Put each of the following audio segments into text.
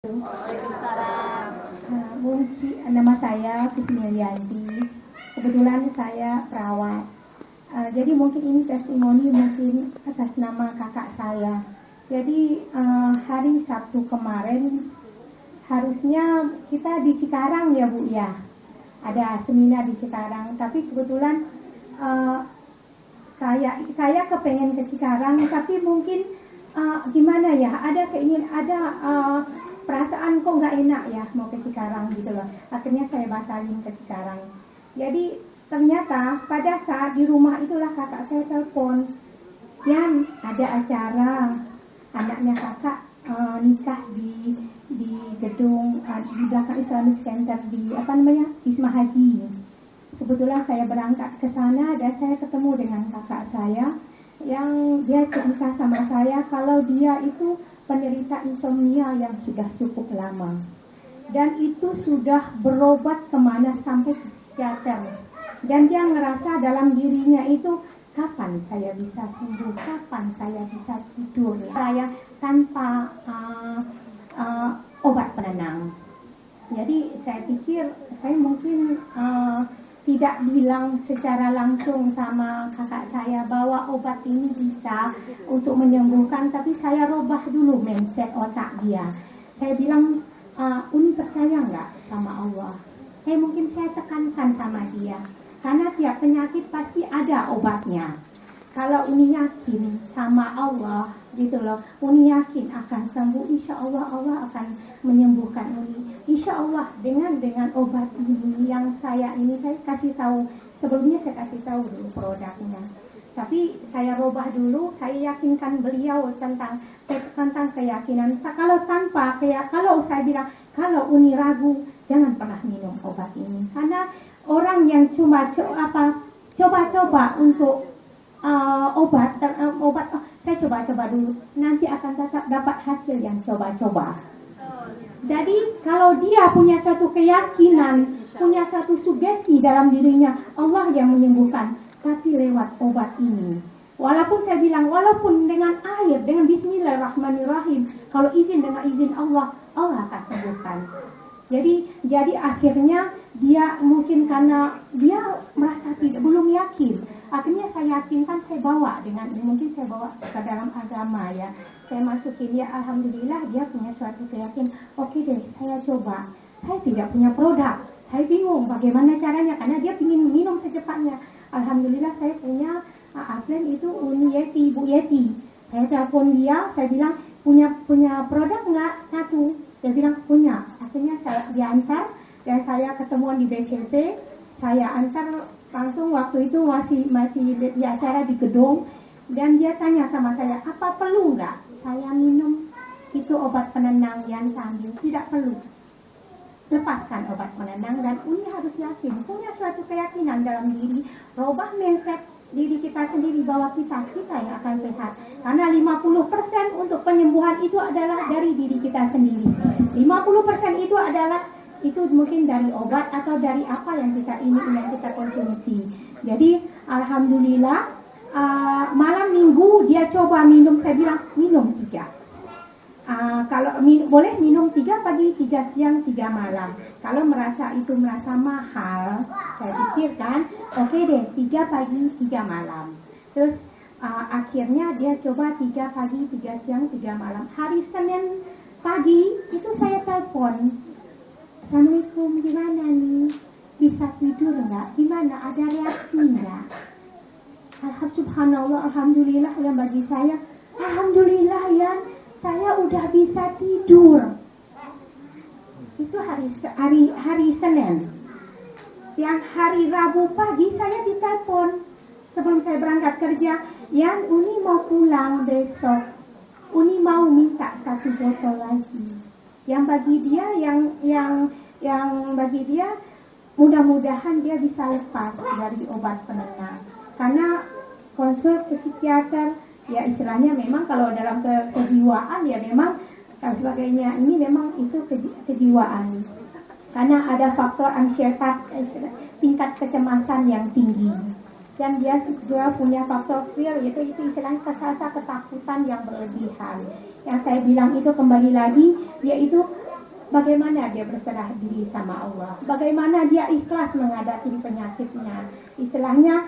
Waalaikumsalam. Mungkin nama saya Kusmiyanti. Kebetulan saya perawat. Jadi mungkin ini testimoni mungkin atas nama kakak saya. Jadi hari Sabtu kemarin harusnya kita di Cikarang ya Bu ya. Ada seminar di Cikarang, tapi kebetulan saya kepengen ke Cikarang, tapi mungkin gimana ya? Ada perasaan kok nggak enak ya mau ke Cikarang gitu loh. Akhirnya saya batalin ke Cikarang. Jadi ternyata pada saat di rumah itulah kakak saya telepon, Yan ada acara anaknya kakak nikah di gedung di belakang Islamic Center di Wisma Haji. Kebetulan saya berangkat ke sana dan saya ketemu dengan kakak saya yang dia cerita sama saya kalau dia itu penderita insomnia yang sudah cukup lama dan itu sudah berobat kemana sampai ke psikiater, dan dia ngerasa dalam dirinya itu kapan saya bisa sembuh, kapan saya bisa tidur saya tanpa obat penenang. Jadi saya pikir saya mungkin tidak bilang secara langsung sama kakak saya bahwa obat ini bisa untuk menyembuhkan, tapi saya robah dulu mindset otak dia. Saya bilang, Uni percaya nggak sama Allah? Mungkin saya tekankan sama dia, karena tiap penyakit pasti ada obatnya. Kalau Uni yakin sama Allah gitu loh, Uni yakin akan sembuh, insya Allah Allah akan menyembuhkan Uni. Insya Allah dengan obat ini yang saya kasih tahu, sebelumnya saya kasih tahu dulu produknya. Tapi saya robah dulu, saya yakinkan beliau tentang keyakinan. Kalau saya bilang, kalau Uni ragu, jangan pernah minum obat ini. Karena orang yang cuma coba-coba untuk obat, saya coba-coba dulu, nanti akan tetap dapat hasil yang coba-coba. Jadi kalau dia punya suatu keyakinan, punya suatu sugesti dalam dirinya, Allah yang menyembuhkan, tapi lewat obat ini. Walaupun saya bilang, walaupun dengan air, dengan Bismillahirrahmanirrahim, kalau dengan izin Allah, Allah akan sembuhkan. Jadi akhirnya dia mungkin karena dia merasa belum yakin, akhirnya saya yakinkan, saya bawa ke dalam agama ya. Saya masukin dia, alhamdulillah dia punya suatu keyakinan. Oke deh, saya coba. Saya tidak punya produk, saya bingung bagaimana caranya karena dia ingin minum secepatnya. Alhamdulillah saya punya atlet itu Uni Yeti, Bu Yeti. Saya telepon dia, saya bilang punya produk nggak satu? Dia bilang punya. Akhirnya saya diantar dan saya ketemuan di BCP. Saya antar langsung, waktu itu masih di acara di gedung, dan dia tanya sama saya, apa perlu nggak saya minum itu obat penenang yang sambil? Tidak perlu. Lepaskan obat penenang dan Uni harus yakin, punya suatu keyakinan dalam diri, robah mindset diri kita sendiri bahwa kita yang akan sehat. Karena 50% untuk penyembuhan itu adalah dari diri kita sendiri. 50% itu mungkin dari obat atau dari apa yang kita konsumsi. Jadi alhamdulillah malam minggu dia coba minum, saya bilang minum 3. Kalau boleh minum 3 pagi, 3 siang, 3 malam. Kalau merasa mahal, saya pikirkan oke deh 3 pagi, 3 malam. Terus akhirnya dia coba 3 pagi, 3 siang, 3 malam. Hari Senin pagi itu saya telepon, Assalamualaikum, gimana nih? Bisa tidur nggak? Gimana? Ada reaksi nggak? Subhanallah, alhamdulillah yang bagi saya, alhamdulillah ya, saya udah bisa tidur. Itu hari Senin. Yang hari Rabu pagi saya ditelepon sebelum saya berangkat kerja, Yan, Uni mau pulang besok. Uni mau minta 1 botol lagi. Yang bagi dia yang bagi dia mudah-mudahan dia bisa lepas dari obat penenang. Karena konsul ke psikiater ya istilahnya memang kalau dalam kejiwaan ya memang sebagainya ini memang itu kejiwaan. Karena ada faktor ansietas, tingkat kecemasan yang tinggi. Dan dia juga punya faktor fear, yaitu istilahnya ketakutan yang berlebihan. Yang saya bilang itu kembali lagi, yaitu bagaimana dia berserah diri sama Allah, bagaimana dia ikhlas menghadapi penyakitnya. Istilahnya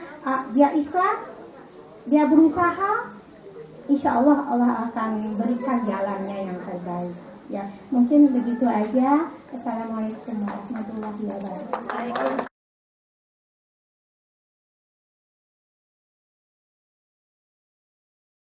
dia ikhlas, dia berusaha, insya Allah Allah akan berikan jalannya yang terbaik. Ya, mungkin begitu aja. Assalamualaikum warahmatullahi wabarakatuh.